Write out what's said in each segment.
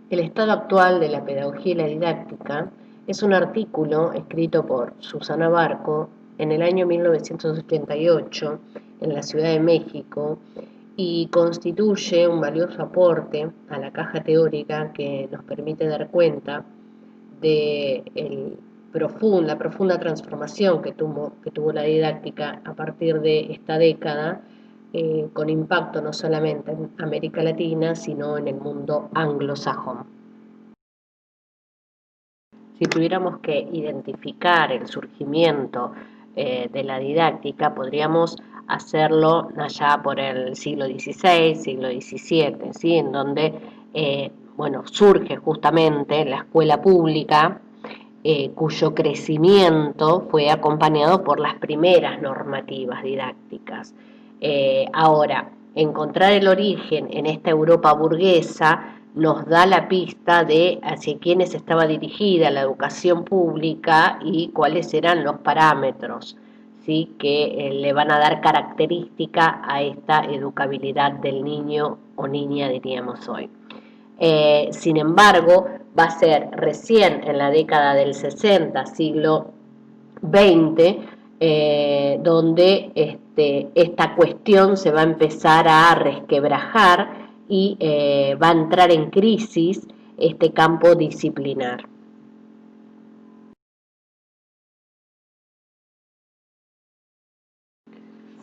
El estado actual de la pedagogía y la didáctica es un artículo escrito por Susana Barco en el año 1988 en la Ciudad de México y constituye un valioso aporte a la caja teórica que nos permite dar cuenta de la profunda transformación que tuvo la didáctica a partir de esta década, con impacto no solamente en América Latina, sino en el mundo anglosajón. Si tuviéramos que identificar el surgimiento de la didáctica, podríamos hacerlo allá por el siglo XVI, siglo XVII, ¿sí? En donde surge justamente la escuela pública, cuyo crecimiento fue acompañado por las primeras normativas didácticas. Ahora, encontrar el origen en esta Europa burguesa nos da la pista de hacia quiénes estaba dirigida la educación pública y cuáles eran los parámetros, ¿sí?, que le van a dar característica a esta educabilidad del niño o niña, diríamos hoy. Sin embargo, va a ser recién en la década del 60, siglo XX, donde esta cuestión se va a empezar a resquebrajar y va a entrar en crisis este campo disciplinar.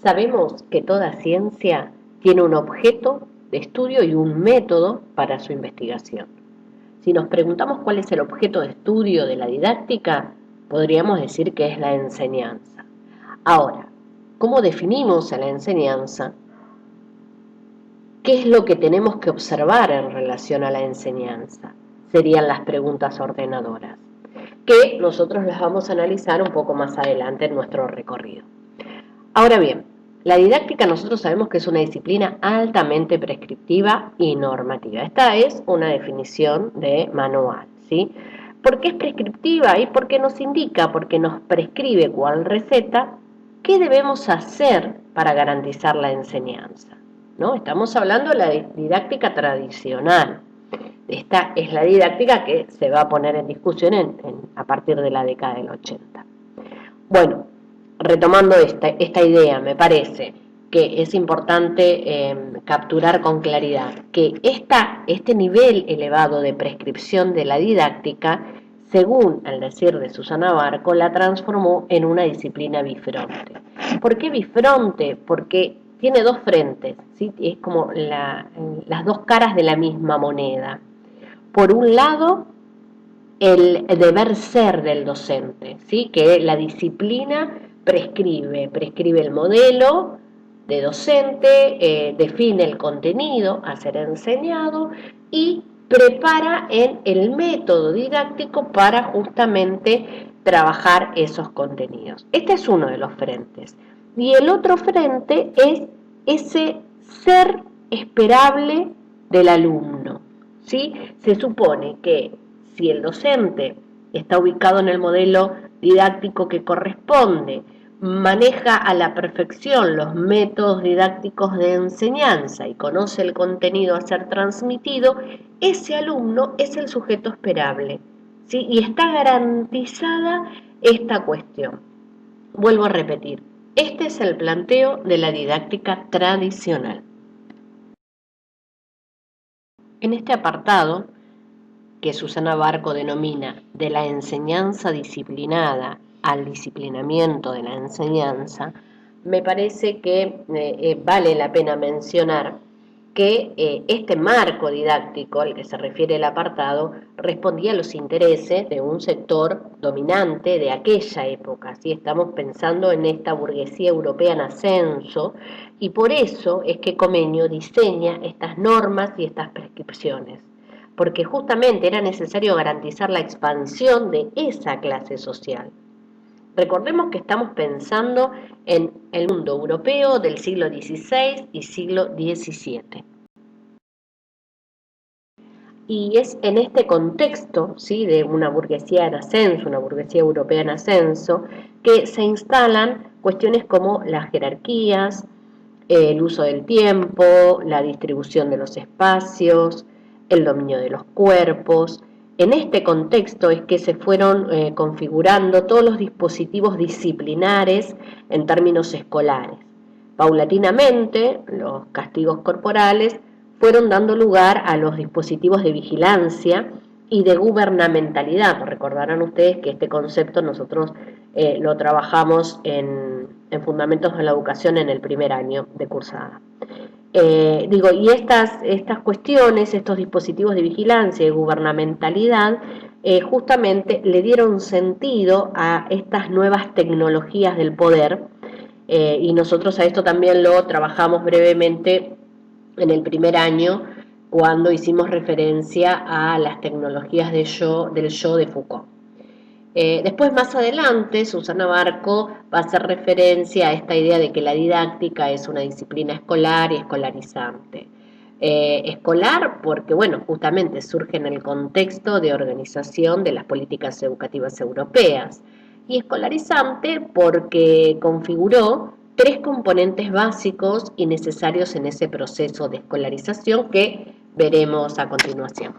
Sabemos que toda ciencia tiene un objeto de estudio y un método para su investigación. Si nos preguntamos cuál es el objeto de estudio de la didáctica, podríamos decir que es la enseñanza. Ahora, ¿cómo definimos a la enseñanza? ¿Qué es lo que tenemos que observar en relación a la enseñanza? Serían las preguntas ordenadoras, que nosotros las vamos a analizar un poco más adelante en nuestro recorrido. Ahora bien, la didáctica nosotros sabemos que es una disciplina altamente prescriptiva y normativa. Esta es una definición de manual, ¿sí? ¿Por qué es prescriptiva? Y porque nos indica, porque nos prescribe cuál receta, qué debemos hacer para garantizar la enseñanza, ¿no? Estamos hablando de la didáctica tradicional. Esta es la didáctica que se va a poner en discusión a partir de la década del 80. Bueno, retomando esta idea, me parece que es importante capturar con claridad que este nivel elevado de prescripción de la didáctica, según el decir de Susana Barco, la transformó en una disciplina bifronte. ¿Por qué bifronte? Porque tiene dos frentes, ¿sí? Es como las dos caras de la misma moneda. Por un lado, el deber ser del docente, ¿sí?, que la disciplina prescribe el modelo de docente, define el contenido a ser enseñado y prepara el método didáctico para justamente trabajar esos contenidos. Este es uno de los frentes. Y el otro frente es ese ser esperable del alumno, ¿sí? Se supone que si el docente está ubicado en el modelo didáctico que corresponde, maneja a la perfección los métodos didácticos de enseñanza y conoce el contenido a ser transmitido, ese alumno es el sujeto esperable, ¿sí? Y está garantizada esta cuestión. Vuelvo a repetir, este es el planteo de la didáctica tradicional. En este apartado, que Susana Barco denomina de la enseñanza disciplinada al disciplinamiento de la enseñanza, me parece que vale la pena mencionar que este marco didáctico al que se refiere el apartado respondía a los intereses de un sector dominante de aquella época, ¿sí? Estamos pensando en esta burguesía europea en ascenso y por eso es que Comenio diseña estas normas y estas prescripciones, porque justamente era necesario garantizar la expansión de esa clase social. Recordemos que estamos pensando en el mundo europeo del siglo XVI y siglo XVII. Y es en este contexto, ¿sí?, de una burguesía en ascenso, una burguesía europea en ascenso, que se instalan cuestiones como las jerarquías, el uso del tiempo, la distribución de los espacios, el dominio de los cuerpos. En este contexto es que se fueron configurando todos los dispositivos disciplinares en términos escolares. Paulatinamente, los castigos corporales fueron dando lugar a los dispositivos de vigilancia y de gubernamentalidad. Recordarán ustedes que este concepto nosotros lo trabajamos en Fundamentos de la Educación en el primer año de cursada. Y estas cuestiones, estos dispositivos de vigilancia y gubernamentalidad, justamente le dieron sentido a estas nuevas tecnologías del poder, y nosotros a esto también lo trabajamos brevemente en el primer año, cuando hicimos referencia a las tecnologías del yo de Foucault. Después, más adelante, Susana Barco va a hacer referencia a esta idea de que la didáctica es una disciplina escolar y escolarizante. Escolar porque, bueno, justamente surge en el contexto de organización de las políticas educativas europeas. Y escolarizante porque configuró tres componentes básicos y necesarios en ese proceso de escolarización que veremos a continuación.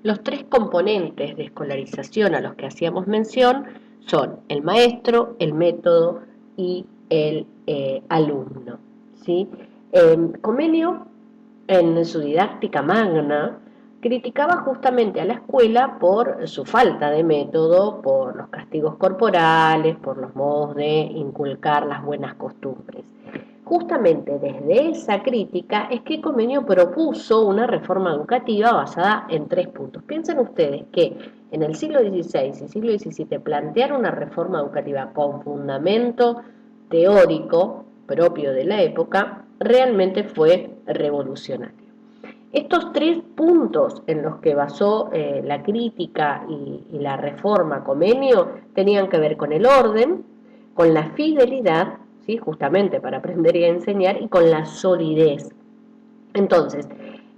Los tres componentes de escolarización a los que hacíamos mención son el maestro, el método y el alumno, ¿sí? Comenio, en su didáctica magna, criticaba justamente a la escuela por su falta de método, por los castigos corporales, por los modos de inculcar las buenas costumbres. Justamente desde esa crítica es que Comenio propuso una reforma educativa basada en tres puntos. Piensen ustedes que en el siglo XVI y siglo XVII plantear una reforma educativa con fundamento teórico propio de la época realmente fue revolucionario. Estos tres puntos en los que basó la crítica y la reforma Comenio tenían que ver con el orden, con la fidelidad, ¿sí? Justamente para aprender y enseñar, y con la solidez. Entonces,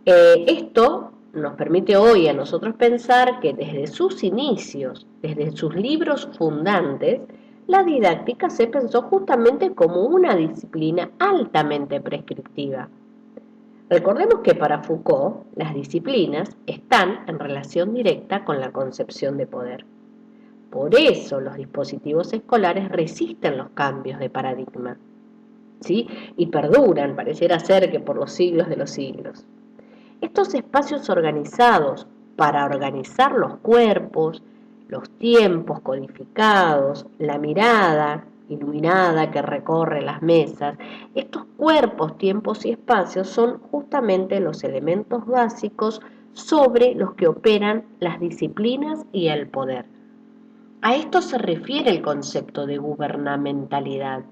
esto nos permite hoy a nosotros pensar que desde sus inicios, desde sus libros fundantes, la didáctica se pensó justamente como una disciplina altamente prescriptiva. Recordemos que para Foucault las disciplinas están en relación directa con la concepción de poder. Por eso los dispositivos escolares resisten los cambios de paradigma, ¿sí? Y perduran, pareciera ser que por los siglos de los siglos. Estos espacios organizados para organizar los cuerpos, los tiempos codificados, la mirada iluminada que recorre las mesas, estos cuerpos, tiempos y espacios son justamente los elementos básicos sobre los que operan las disciplinas y el poder. A esto se refiere el concepto de gubernamentalidad,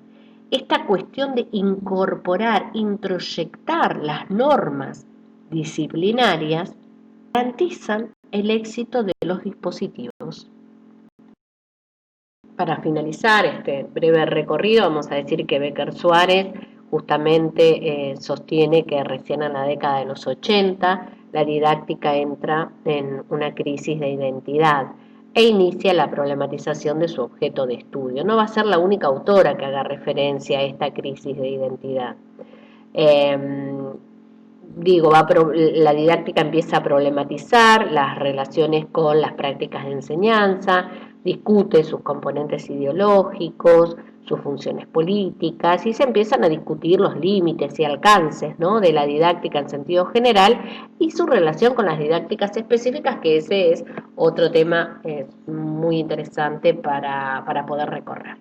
esta cuestión de incorporar, introyectar las normas disciplinarias garantizan el éxito de los dispositivos. Para finalizar este breve recorrido, vamos a decir que Becker Suárez justamente sostiene que recién en la década de los 80 la didáctica entra en una crisis de identidad e inicia la problematización de su objeto de estudio. No va a ser la única autora que haga referencia a esta crisis de identidad. La didáctica empieza a problematizar las relaciones con las prácticas de enseñanza, discute sus componentes ideológicos, sus funciones políticas, y se empiezan a discutir los límites y alcances, ¿no?, de la didáctica en sentido general y su relación con las didácticas específicas, que ese es otro tema muy interesante para poder recorrer.